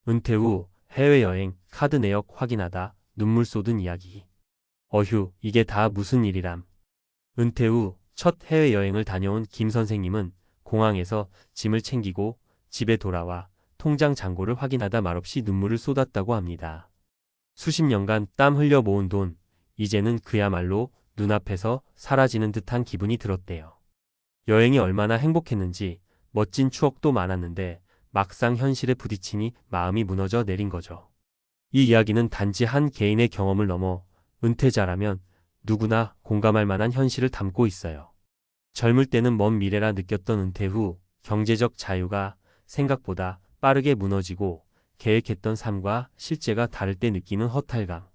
은퇴 후 해외여행 카드 내역 확인하다 눈물 쏟은 이야기. 어휴, 이게 다 무슨 일이람. 은퇴 후 첫 해외여행을 다녀온 김 선생님은 공항에서 짐을 챙기고 집에 돌아와 통장 잔고를 확인하다 말없이 눈물을 쏟았다고 합니다. 수십 년간 땀 흘려 모은 돈, 이제는 그야말로 눈앞에서 사라지는 듯한 기분이 들었대요. 여행이 얼마나 행복했는지 멋진 추억도 많았는데 막상 현실에 부딪히니 마음이 무너져 내린 거죠. 이 이야기는 단지 한 개인의 경험을 넘어 은퇴자라면 누구나 공감할 만한 현실을 담고 있어요. 젊을 때는 먼 미래라 느꼈던 은퇴 후 경제적 자유가 생각보다 빠르게 무너지고 계획했던 삶과 실제가 다를 때 느끼는 허탈감.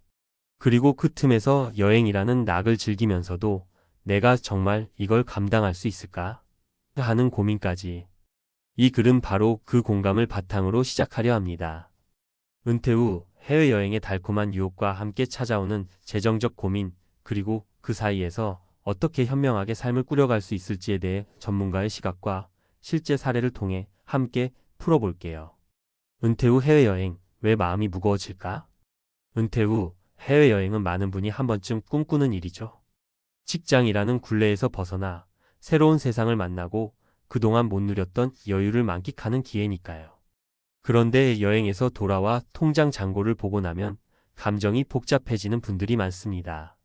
그리고 그 틈에서 여행이라는 낙을 즐기면서도 내가 정말 이걸 감당할 수 있을까? 하는 고민까지. 이 글은 바로 그 공감을 바탕으로 시작하려 합니다. 은퇴 후 해외여행의 달콤한 유혹과 함께 찾아오는 재정적 고민, 그리고 그 사이에서 어떻게 현명하게 삶을 꾸려갈 수 있을지에 대해 전문가의 시각과 실제 사례를 통해 함께 풀어볼게요. 은퇴 후 해외여행, 왜 마음이 무거워질까? 은퇴 후 해외여행은 많은 분이 한 번쯤 꿈꾸는 일이죠. 직장이라는 굴레에서 벗어나 새로운 세상을 만나고 그동안 못 누렸던 여유를 만끽하는 기회니까요. 그런데 여행에서 돌아와 통장 잔고를 보고 나면 감정이 복잡해지는 분들이 많습니다.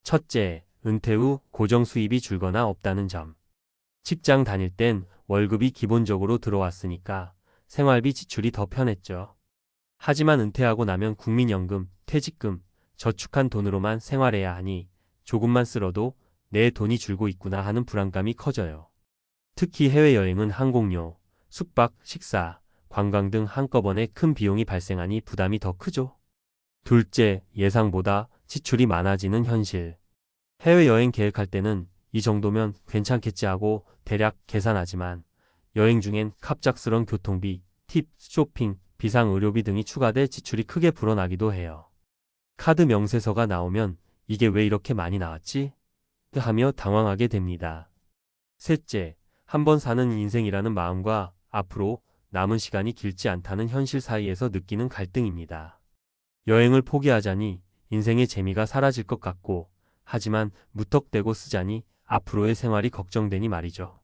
첫째, 은퇴 후 고정 수입이 줄거나 없다는 점. 직장 다닐 땐 월급이 기본적으로 들어왔으니까 생활비 지출이 더 편했죠. 하지만 은퇴하고 나면 국민연금, 퇴직금, 저축한 돈으로만 생활해야 하니 조금만 쓸어도 내 돈이 줄고 있구나 하는 불안감이 커져요. 특히 해외여행은 항공료, 숙박, 식사, 관광 등 한꺼번에 큰 비용이 발생하니 부담이 더 크죠. 둘째, 예상보다 지출이 많아지는 현실. 해외여행 계획할 때는 이 정도면 괜찮겠지 하고 대략 계산하지만 여행 중엔 갑작스런 교통비, 팁, 쇼핑, 비상 의료비 등이 추가돼 지출이 크게 불어나기도 해요. 카드 명세서가 나오면 이게 왜 이렇게 많이 나왔지? 하며 당황하게 됩니다. 셋째, 한 번 사는 인생이라는 마음과 앞으로 남은 시간이 길지 않다는 현실 사이에서 느끼는 갈등입니다. 여행을 포기하자니 인생의 재미가 사라질 것 같고, 하지만 무턱대고 쓰자니 앞으로의 생활이 걱정되니 말이죠.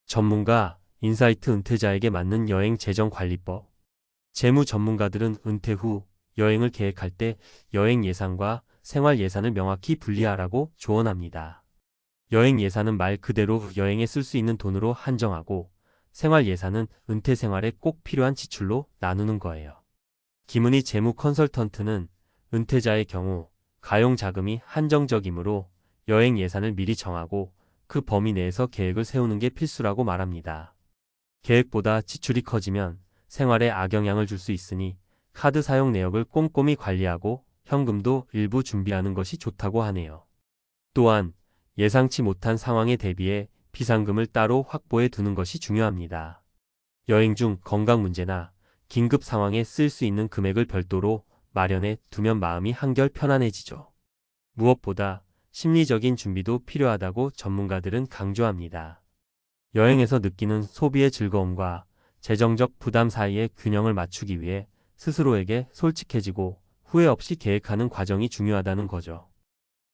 전문가, 인사이트 은퇴자에게 맞는 여행 재정 관리법. 재무 전문가들은 은퇴 후 여행을 계획할 때 여행 예산과 생활 예산을 명확히 분리하라고 조언합니다. 여행 예산은 말 그대로 여행에 쓸 수 있는 돈으로 한정하고, 생활 예산은 은퇴 생활에 꼭 필요한 지출로 나누는 거예요. 김은희 재무 컨설턴트는 은퇴자의 경우 가용 자금이 한정적이므로 여행 예산을 미리 정하고 그 범위 내에서 계획을 세우는 게 필수라고 말합니다. 계획보다 지출이 커지면 생활에 악영향을 줄 수 있으니 카드 사용 내역을 꼼꼼히 관리하고 현금도 일부 준비하는 것이 좋다고 하네요. 또한 예상치 못한 상황에 대비해 비상금을 따로 확보해 두는 것이 중요합니다. 여행 중 건강 문제나 긴급 상황에 쓸 수 있는 금액을 별도로 마련해 두면 마음이 한결 편안해지죠. 무엇보다 심리적인 준비도 필요하다고 전문가들은 강조합니다. 여행에서 느끼는 소비의 즐거움과 재정적 부담 사이의 균형을 맞추기 위해 스스로에게 솔직해지고 후회 없이 계획하는 과정이 중요하다는 거죠.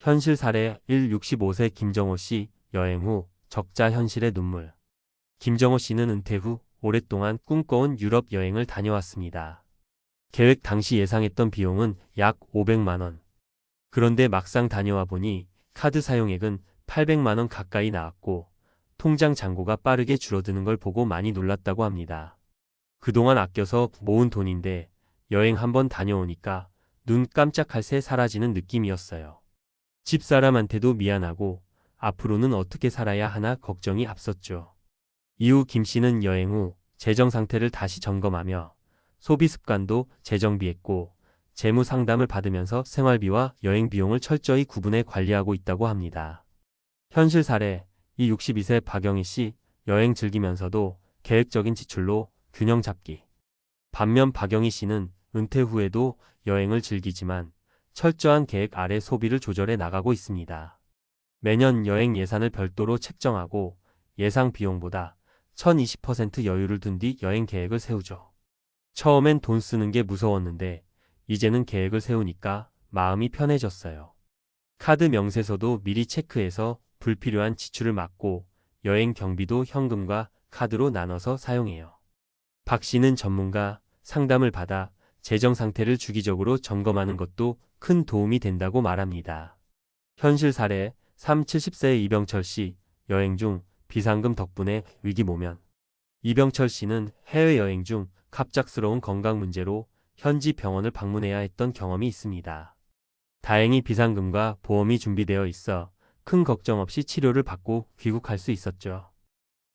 현실 사례 1. 65세 김정호 씨, 여행 후 적자 현실의 눈물. 김정호 씨는 은퇴 후 오랫동안 꿈꿔온 유럽 여행을 다녀왔습니다. 계획 당시 예상했던 비용은 약 500만 원. 그런데 막상 다녀와 보니 카드 사용액은 800만 원 가까이 나왔고 통장 잔고가 빠르게 줄어드는 걸 보고 많이 놀랐다고 합니다. 그동안 아껴서 모은 돈인데 여행 한번 다녀오니까 눈 깜짝할 새 사라지는 느낌이었어요. 집사람한테도 미안하고 앞으로는 어떻게 살아야 하나 걱정이 앞섰죠. 이후 김 씨는 여행 후 재정 상태를 다시 점검하며 소비 습관도 재정비했고 재무 상담을 받으면서 생활비와 여행 비용을 철저히 구분해 관리하고 있다고 합니다. 현실 사례, 이 62세 박영희 씨, 여행 즐기면서도 계획적인 지출로 균형 잡기. 반면 박영희 씨는 은퇴 후에도 여행을 즐기지만 철저한 계획 아래 소비를 조절해 나가고 있습니다. 매년 여행 예산을 별도로 책정하고 예상 비용보다 1020% 여유를 둔 뒤 여행 계획을 세우죠. 처음엔 돈 쓰는 게 무서웠는데 이제는 계획을 세우니까 마음이 편해졌어요. 카드 명세서도 미리 체크해서 불필요한 지출을 막고 여행 경비도 현금과 카드로 나눠서 사용해요. 박 씨는 전문가 상담을 받아 재정 상태를 주기적으로 점검하는 것도 큰 도움이 된다고 말합니다. 현실 사례 70세 이병철 씨 여행 중 비상금 덕분에 위기 모면. 이병철 씨는 해외여행 중 갑작스러운 건강 문제로 현지 병원을 방문해야 했던 경험이 있습니다. 다행히 비상금과 보험이 준비되어 있어 큰 걱정 없이 치료를 받고 귀국할 수 있었죠.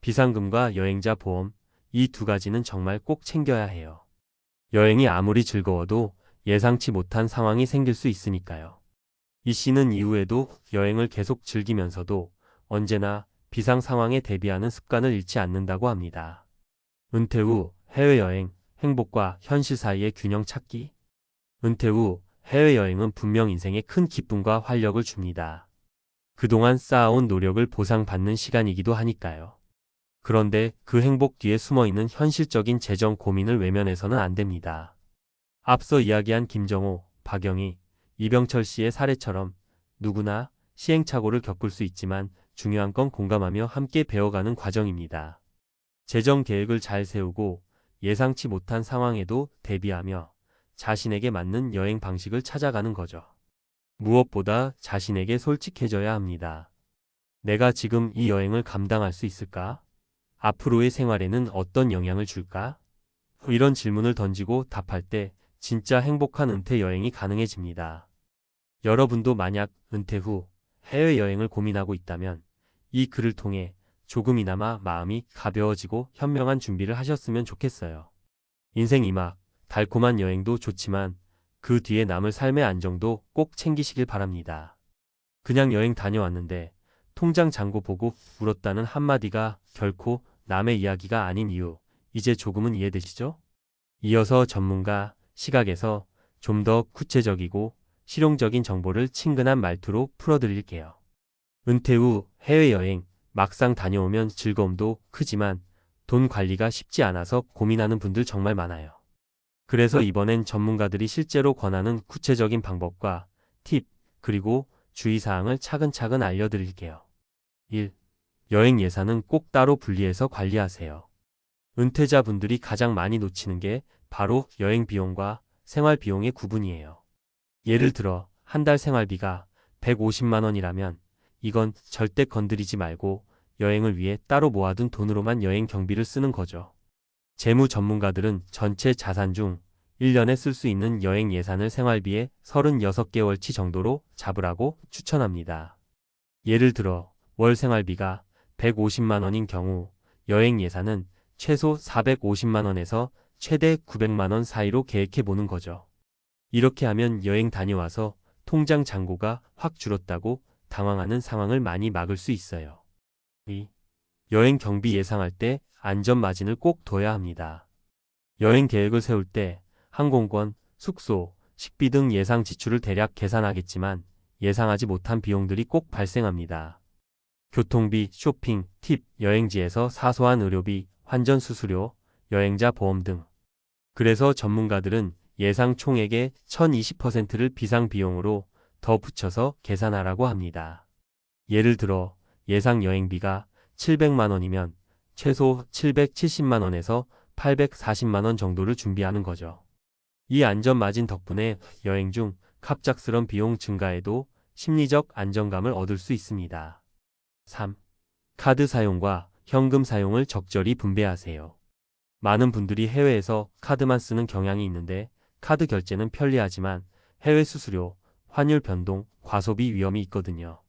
비상금과 여행자 보험, 이 두 가지는 정말 꼭 챙겨야 해요. 여행이 아무리 즐거워도 예상치 못한 상황이 생길 수 있으니까요. 이 씨는 이후에도 여행을 계속 즐기면서도 언제나 비상 상황에 대비하는 습관을 잃지 않는다고 합니다. 은퇴 후 해외여행, 행복과 현실 사이의 균형 찾기. 은퇴 후 해외여행은 분명 인생에 큰 기쁨과 활력을 줍니다. 그동안 쌓아온 노력을 보상받는 시간이기도 하니까요. 그런데 그 행복 뒤에 숨어있는 현실적인 재정 고민을 외면해서는 안 됩니다. 앞서 이야기한 김정호, 박영희, 이병철 씨의 사례처럼 누구나 시행착오를 겪을 수 있지만 중요한 건 공감하며 함께 배워가는 과정입니다. 재정 계획을 잘 세우고 예상치 못한 상황에도 대비하며 자신에게 맞는 여행 방식을 찾아가는 거죠. 무엇보다 자신에게 솔직해져야 합니다. 내가 지금 이 여행을 감당할 수 있을까? 앞으로의 생활에는 어떤 영향을 줄까? 이런 질문을 던지고 답할 때 진짜 행복한 은퇴 여행이 가능해집니다. 여러분도 만약 은퇴 후 해외여행을 고민하고 있다면 이 글을 통해 조금이나마 마음이 가벼워지고 현명한 준비를 하셨으면 좋겠어요. 인생 이막 달콤한 여행도 좋지만 그 뒤에 남을 삶의 안정도 꼭 챙기시길 바랍니다. 그냥 여행 다녀왔는데 통장 잔고 보고 울었다는 한마디가 결코 남의 이야기가 아닌 이유, 이제 조금은 이해되시죠? 이어서 전문가 시각에서 좀 더 구체적이고 실용적인 정보를 친근한 말투로 풀어드릴게요. 은퇴 후 해외여행 막상 다녀오면 즐거움도 크지만 돈 관리가 쉽지 않아서 고민하는 분들 정말 많아요. 그래서 이번엔 전문가들이 실제로 권하는 구체적인 방법과 팁, 그리고 주의사항을 차근차근 알려드릴게요. 1. 여행 예산은 꼭 따로 분리해서 관리하세요. 은퇴자분들이 가장 많이 놓치는 게 바로 여행 비용과 생활 비용의 구분이에요. 예를 들어 한 달 생활비가 150만 원이라면 이건 절대 건드리지 말고 여행을 위해 따로 모아둔 돈으로만 여행 경비를 쓰는 거죠. 재무 전문가들은 전체 자산 중 1년에 쓸 수 있는 여행 예산을 생활비의 36개월치 정도로 잡으라고 추천합니다. 예를 들어 월 생활비가 150만 원인 경우 여행 예산은 최소 450만 원에서 최대 900만 원 사이로 계획해 보는 거죠. 이렇게 하면 여행 다녀와서 통장 잔고가 확 줄었다고 당황하는 상황을 많이 막을 수 있어요. 2. 여행 경비 예상할 때 안전 마진을 꼭 둬야 합니다. 여행 계획을 세울 때 항공권, 숙소, 식비 등 예상 지출을 대략 계산하겠지만 예상하지 못한 비용들이 꼭 발생합니다. 교통비, 쇼핑, 팁, 여행지에서 사소한 의료비, 환전 수수료, 여행자 보험 등. 그래서 전문가들은 예상 총액의 1020%를 비상 비용으로 더 붙여서 계산하라고 합니다. 예를 들어 예상 여행비가 700만 원이면 최소 770만 원에서 840만 원 정도를 준비하는 거죠. 이 안전 마진 덕분에 여행 중 갑작스런 비용 증가에도 심리적 안정감을 얻을 수 있습니다. 3. 카드 사용과 현금 사용을 적절히 분배하세요. 많은 분들이 해외에서 카드만 쓰는 경향이 있는데 카드 결제는 편리하지만 해외 수수료, 환율 변동, 과소비 위험이 있거든요.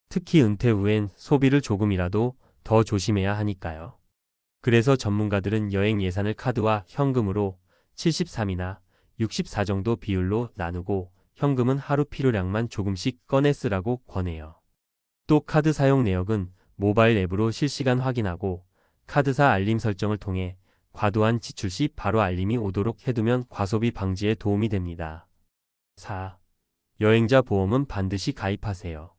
특히 은퇴 후엔 소비를 조금이라도 더 조심해야 하니까요. 그래서 전문가들은 여행 예산을 카드와 현금으로 73이나 64 정도 비율로 나누고 현금은 하루 필요량만 조금씩 꺼내 쓰라고 권해요. 또 카드 사용 내역은 모바일 앱으로 실시간 확인하고 카드사 알림 설정을 통해 과도한 지출 시 바로 알림이 오도록 해두면 과소비 방지에 도움이 됩니다. 4. 여행자 보험은 반드시 가입하세요.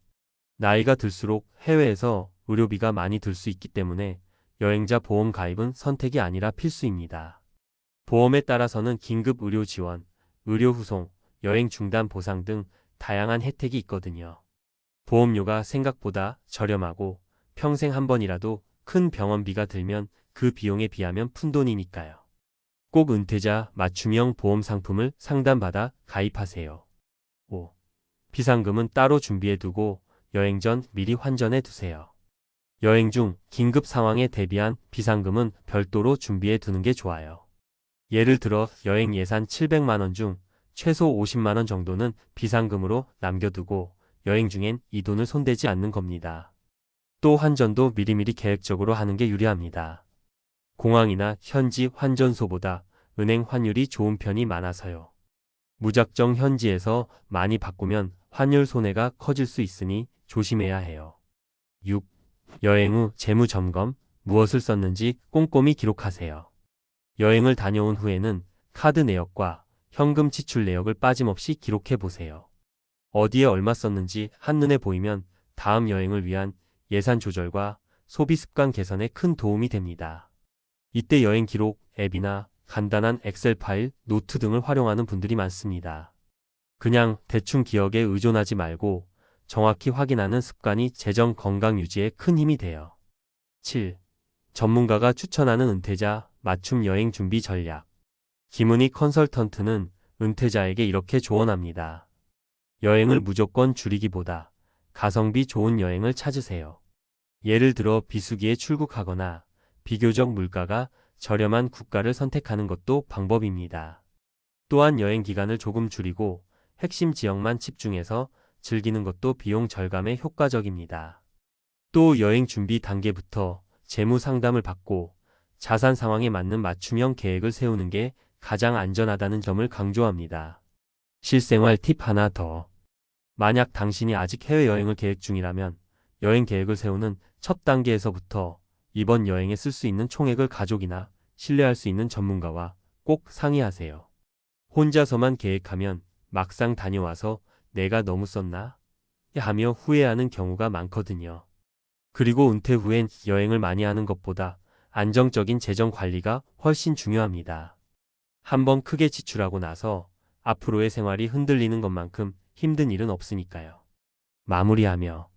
나이가 들수록 해외에서 의료비가 많이 들 수 있기 때문에 여행자 보험 가입은 선택이 아니라 필수입니다. 보험에 따라서는 긴급 의료 지원, 의료 후송, 여행 중단 보상 등 다양한 혜택이 있거든요. 보험료가 생각보다 저렴하고 평생 한 번이라도 큰 병원비가 들면 그 비용에 비하면 푼돈이니까요. 꼭 은퇴자 맞춤형 보험 상품을 상담받아 가입하세요. 5. 비상금은 따로 준비해두고 여행 전 미리 환전해 두세요. 여행 중 긴급 상황에 대비한 비상금은 별도로 준비해 두는 게 좋아요. 예를 들어 여행 예산 700만 원 중 최소 50만 원 정도는 비상금으로 남겨두고 여행 중엔 이 돈을 손대지 않는 겁니다. 또 환전도 미리미리 계획적으로 하는 게 유리합니다. 공항이나 현지 환전소보다 은행 환율이 좋은 편이 많아서요. 무작정 현지에서 많이 바꾸면 환율 손해가 커질 수 있으니 조심해야 해요. 6. 여행 후 재무 점검, 무엇을 썼는지 꼼꼼히 기록하세요. 여행을 다녀온 후에는 카드 내역과 현금 지출 내역을 빠짐없이 기록해 보세요. 어디에 얼마 썼는지 한눈에 보이면 다음 여행을 위한 예산 조절과 소비 습관 개선에 큰 도움이 됩니다. 이때 여행 기록 앱이나 간단한 엑셀 파일, 노트 등을 활용하는 분들이 많습니다. 그냥 대충 기억에 의존하지 말고 정확히 확인하는 습관이 재정 건강 유지에 큰 힘이 돼요. 7. 전문가가 추천하는 은퇴자 맞춤 여행 준비 전략. 김은희 컨설턴트는 은퇴자에게 이렇게 조언합니다. 여행을 무조건 줄이기보다 가성비 좋은 여행을 찾으세요. 예를 들어 비수기에 출국하거나 비교적 물가가 저렴한 국가를 선택하는 것도 방법입니다. 또한 여행 기간을 조금 줄이고 핵심 지역만 집중해서 즐기는 것도 비용 절감에 효과적입니다. 또 여행 준비 단계부터 재무 상담을 받고 자산 상황에 맞는 맞춤형 계획을 세우는 게 가장 안전하다는 점을 강조합니다. 실생활 팁 하나 더. 만약 당신이 아직 해외여행을 계획 중이라면 여행 계획을 세우는 첫 단계에서부터 이번 여행에 쓸 수 있는 총액을 가족이나 신뢰할 수 있는 전문가와 꼭 상의하세요. 혼자서만 계획하면 막상 다녀와서 내가 너무 썼나? 하며 후회하는 경우가 많거든요. 그리고 은퇴 후엔 여행을 많이 하는 것보다 안정적인 재정 관리가 훨씬 중요합니다. 한번 크게 지출하고 나서 앞으로의 생활이 흔들리는 것만큼 힘든 일은 없으니까요. 마무리하며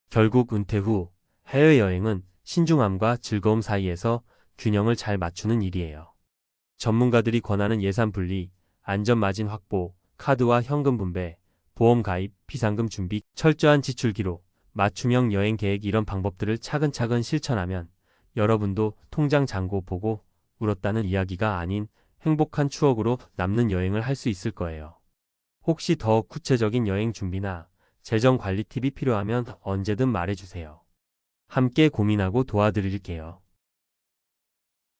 결국 은퇴 후 해외여행은 신중함과 즐거움 사이에서 균형을 잘 맞추는 일이에요. 전문가들이 권하는 예산 분리, 안전마진 확보, 카드와 현금 분배, 보험 가입, 비상금 준비, 철저한 지출 기록, 맞춤형 여행 계획 이런 방법들을 차근차근 실천하면 여러분도 통장 잔고 보고 울었다는 이야기가 아닌 행복한 추억으로 남는 여행을 할 수 있을 거예요. 혹시 더 구체적인 여행 준비나 재정 관리 팁이 필요하면 언제든 말해주세요. 함께 고민하고 도와드릴게요.